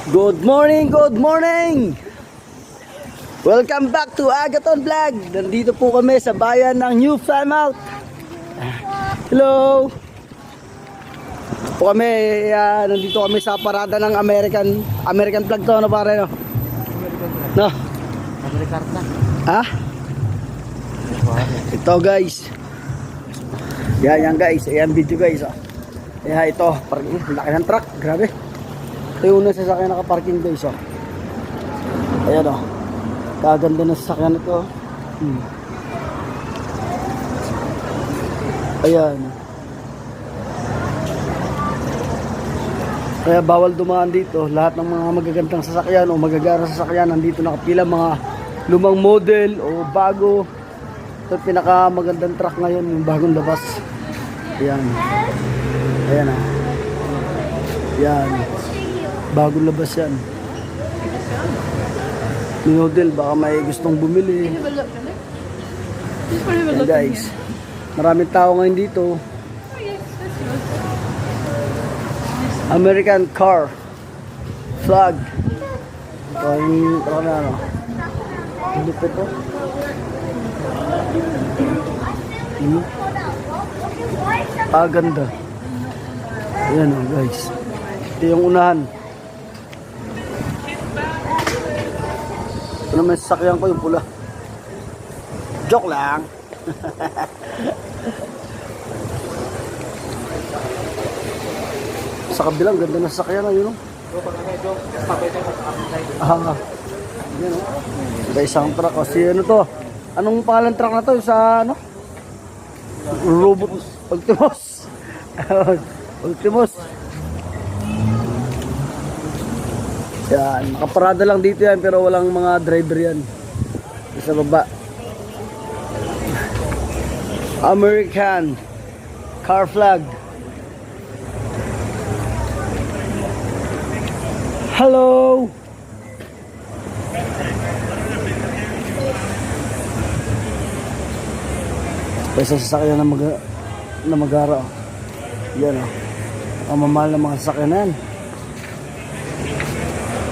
Good morning, good morning! Welcome back to Agaton Vlog. Nandito po kami sa bayan ng New Plymouth. Hello! Po kami, nandito kami sa parada ng American flag to, ano pare, no? No? American na. Ha? Ito guys. Yan guys, ayan video guys. Kaya ito, parking, laki ng truck, grabe. Ito yung unang sasakyan nakaparking guys. Ayan o, kaganda na sasakyan ito. Ayan. Kaya bawal dumaan dito. Lahat ng mga magagandang sasakyan o magagarang sasakyan nandito nakapila, mga lumang model o bago. Ito pinakamagandang truck ngayon, yung bagong labas. Ayan. Ayan o. Yan. Bagong labas yan. Model, baka may gustong bumili. Ayan guys. Maraming tao ngayon dito. American car flag. Ito yung ano. Lupit po. Ganda. Ayan o guys. Ito yung unahan. Ito naman sasakyan ko yung pula. Joke lang. Sa kabilang ganda na sasakyan na yun o. Yan o. Sa isang truck. Kasi ano to? Anong pangalan truck na to? Sa ano? Robot Ultimos. Ultimos. Yan, nakaparada lang dito yan pero walang mga driver yan. Sa baba. American car flag. Hello. Isa sasakyan na magara. Yan o. Ang mamahal na mga sasakyan na yan.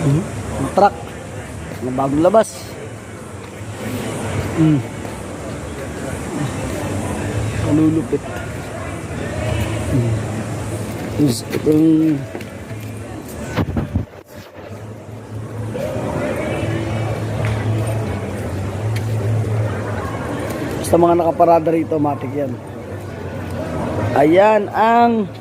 Ang truck na bagong labas. Malulupit. Ito yung basta mga nakaparada rito, matik yan. Ayan ang